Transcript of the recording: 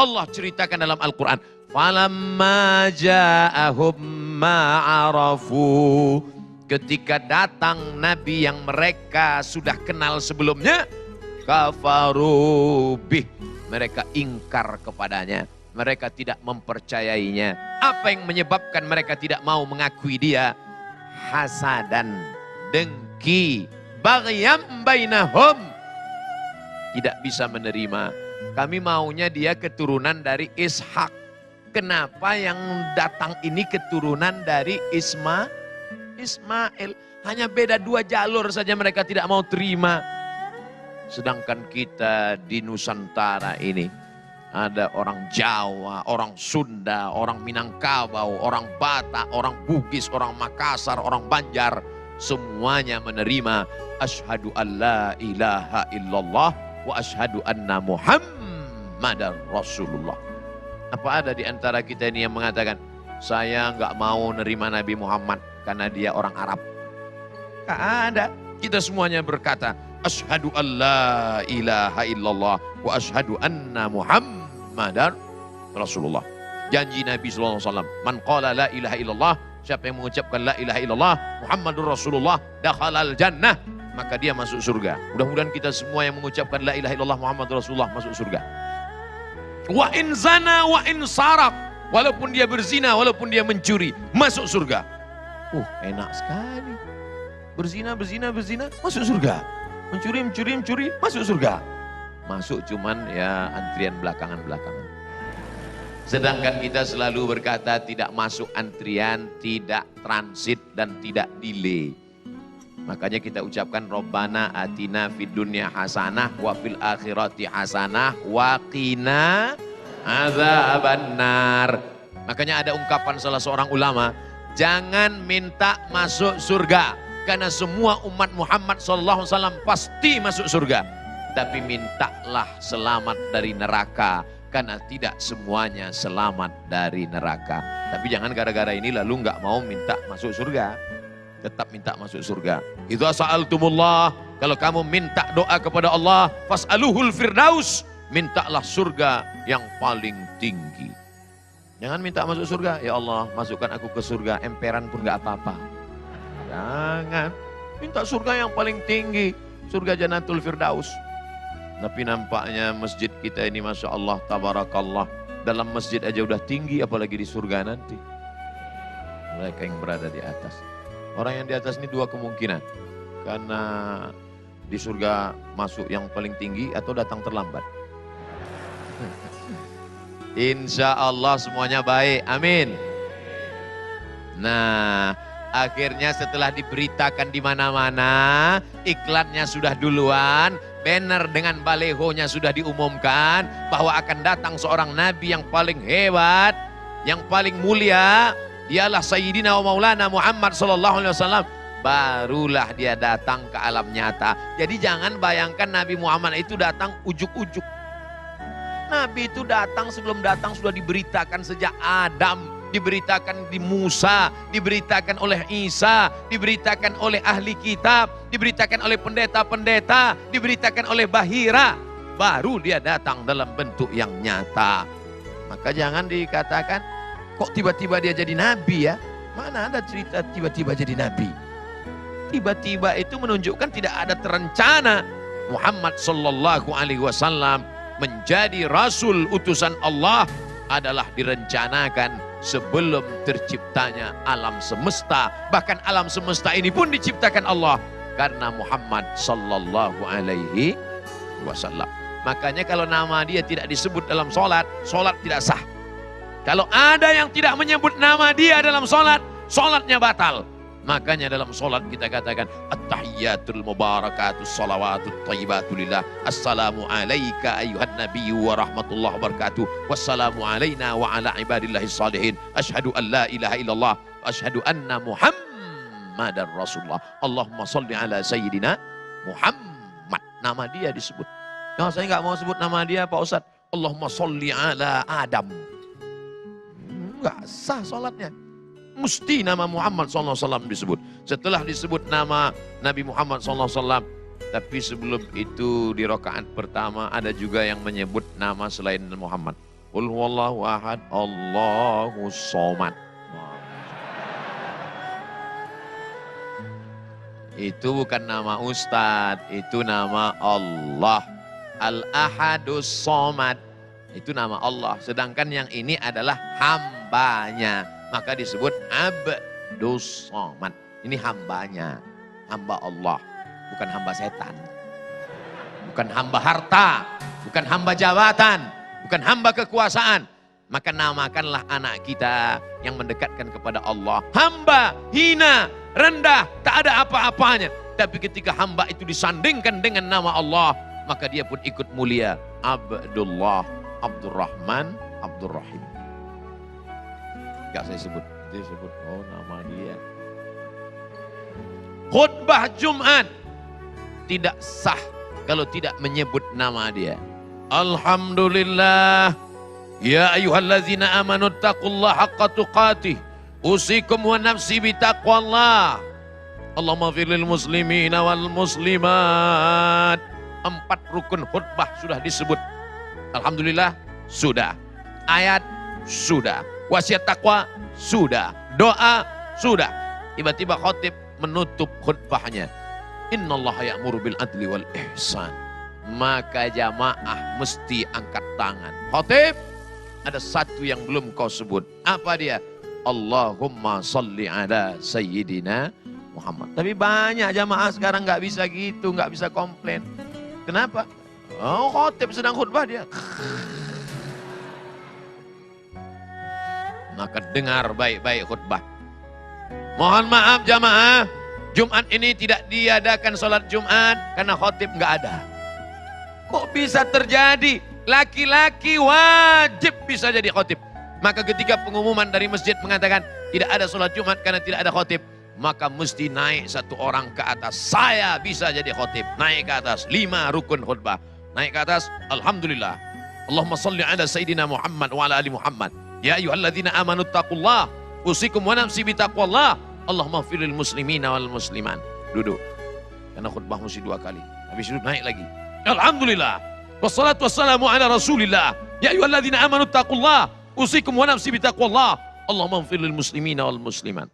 Allah ceritakan dalam Al-Quran. Falamma ja'ahum ma'arafu. Ketika datang Nabi yang mereka sudah kenal sebelumnya, kafaru bih. Mereka ingkar kepadanya. Mereka tidak mempercayainya. Apa yang menyebabkan mereka tidak mau mengakui dia? Hasadan, dengki, baghyam bainahum. Tidak bisa menerima. Kami maunya dia keturunan dari Ishak. Kenapa yang datang ini keturunan dari Ismail? Hanya beda 2 jalur saja mereka tidak mau terima. Sedangkan kita di Nusantara ini, ada orang Jawa, orang Sunda, orang Minangkabau, orang Batak, orang Bugis, orang Makassar, orang Banjar. Semuanya menerima asyhadu an la ilaha illallah wa asyhadu anna Muhammadar Rasulullah. Apa ada di antara kita ini yang mengatakan, saya nggak mau nerima Nabi Muhammad karena dia orang Arab? Nggak ada. Kita semuanya berkata, asyhadu an la ilaha illallah wa asyhadu anna Muhammadar Rasulullah. Janji Nabi SAW, man qala la ilaha illallah, siapa yang mengucapkan la ilaha illallah Muhammadur Rasulullah, dakhalal jannah, maka dia masuk surga. Mudah-mudahan kita semua yang mengucapkan la ilaha illallah Muhammadur Rasulullah masuk surga. Wa in zana wa in sarak, walaupun dia berzina, walaupun dia mencuri, masuk surga. Enak sekali. Berzina, masuk surga. Mencuri, masuk surga. Masuk cuman ya antrian belakangan-belakangan. Sedangkan kita selalu berkata tidak masuk antrian, tidak transit dan tidak delay. Makanya kita ucapkan Rabbana atina fid dunya hasanah wa fil akhirati hasanah wa qina adzabannar. Makanya ada ungkapan salah seorang ulama, jangan minta masuk surga karena semua umat Muhammad SAW pasti masuk surga. Tapi mintalah selamat dari neraka karena tidak semuanya selamat dari neraka. Tapi jangan gara-gara ini lalu nggak mau minta masuk surga. Tetap minta masuk surga. Idza sa'altumullah, kalau kamu minta doa kepada Allah, fas'aluhul firdaus, mintalah surga yang paling tinggi. Jangan minta masuk surga, ya Allah masukkan aku ke surga, emperan pun gak apa-apa. Jangan, minta surga yang paling tinggi, surga Jannatul Firdaus. Tapi nampaknya masjid kita ini Masya Allah, tabarakallah, dalam masjid aja udah tinggi, apalagi di surga nanti. Mereka yang berada di atas. Orang yang di atas ini 2 kemungkinan. Karena di surga masuk yang paling tinggi atau datang terlambat. Insya Allah semuanya baik. Amin. Nah, akhirnya setelah diberitakan di mana-mana, iklannya sudah duluan, banner dengan balehonya sudah diumumkan bahwa akan datang seorang nabi yang paling hebat, yang paling mulia. Dialah Sayyidina wa Maulana Muhammad sallallahu alaihi wasallam. Barulah dia datang ke alam nyata. Jadi jangan bayangkan Nabi Muhammad itu datang ujuk-ujuk. Nabi itu datang, sebelum datang sudah diberitakan sejak Adam, diberitakan di Musa, diberitakan oleh Isa, diberitakan oleh ahli kitab, diberitakan oleh pendeta-pendeta, diberitakan oleh Bahira. Baru dia datang dalam bentuk yang nyata. Maka jangan dikatakan, kok tiba-tiba dia jadi nabi ya? Mana ada cerita tiba-tiba jadi nabi? Tiba-tiba itu menunjukkan tidak ada terencana. Muhammad sallallahu alaihi wasallam menjadi rasul utusan Allah adalah direncanakan sebelum terciptanya alam semesta. Bahkan alam semesta ini pun diciptakan Allah karena Muhammad sallallahu alaihi wasallam. Makanya kalau nama dia tidak disebut dalam sholat, sholat tidak sah. Kalau ada yang tidak menyebut nama dia dalam sholat, sholatnya batal. Makanya dalam sholat kita katakan at-tahiyyatul mubarakatus salawatut thayyibatu lillah. Assalamu alayka ayuhan nabiyyu wa rahmatullahi wa barakatuh. Wassalamu alayna wa ala ibadillahi salihin. Ashhadu an la ilaha illallah wa ashhadu anna Muhammadar Rasulullah. Allahumma salli ala sayyidina Muhammad. Nama dia disebut. Nah, saya nggak mau sebut nama dia Pak Ustadz. Allahumma salli ala Adam. Enggak sah sholatnya. Mesti nama Muhammad SAW disebut. Setelah disebut nama Nabi Muhammad SAW, tapi sebelum itu di rakaat pertama ada juga yang menyebut nama selain Muhammad. Qul huwallahu ahad, Allahus somad. Itu bukan nama Ustadz, itu nama Allah. Al-ahadus somad, itu nama Allah. Sedangkan yang ini adalah hambanya. Maka disebut abdus somad. Ini hambanya, hamba Allah. Bukan hamba setan. Bukan hamba harta, bukan hamba jabatan, bukan hamba kekuasaan. Maka namakanlah anak kita yang mendekatkan kepada Allah. Hamba, hina, rendah, tak ada apa-apanya. Tapi ketika hamba itu disandingkan dengan nama Allah, maka dia pun ikut mulia. Abdullah, Abdurrahman, Abdurrahim. Gak saya sebut, dia sebut, oh nama dia. Khutbah Jumat tidak sah kalau tidak menyebut nama dia. Alhamdulillah. Ya ayyuhallazina amanu taqullaha haqqa tuqatih. Usikum wa nafsi bitaqwallah. Allahumma firlil muslimina wal muslimat. 4 rukun khutbah sudah disebut. Alhamdulillah sudah. Ayat sudah. Wasiat takwa sudah. Doa sudah. Tiba-tiba khatib menutup khutbahnya. Innallaha ya'muru bil adli wal ihsan. Maka jamaah mesti angkat tangan. Khatib, ada satu yang belum kau sebut. Apa dia? Allahumma salli ala sayyidina Muhammad. Tapi banyak jamaah sekarang nggak bisa gitu, nggak bisa komplain. Kenapa? Oh, khatib sedang khutbah dia. Maka dengar baik-baik khutbah. Mohon maaf jamaah, Jumat ini tidak diadakan sholat Jumat karena khatib nggak ada. Kok bisa terjadi? Laki-laki wajib bisa jadi khatib. Maka ketika pengumuman dari masjid mengatakan tidak ada sholat Jumat karena tidak ada khatib, maka mesti naik satu orang ke atas. Saya bisa jadi khatib. Naik ke atas 5 rukun khutbah. Naik ke atas, Alhamdulillah. Allahumma salli ala Sayyidina Muhammad wa ala ali Muhammad. Ya ayyuhalladzina amanu taqullah. Usikum wa nafsi bitaqwallah. Allahumma firil muslimina wal musliman. Duduk. Karena khutbah mesti 2 kali. Habis itu naik lagi. Alhamdulillah. Wassalatu wassalamu ala Rasulillah. Ya ayyuhalladzina amanu taqullah. Usikum wa nafsi bitaqwallah. Allahumma firil muslimina wal musliman.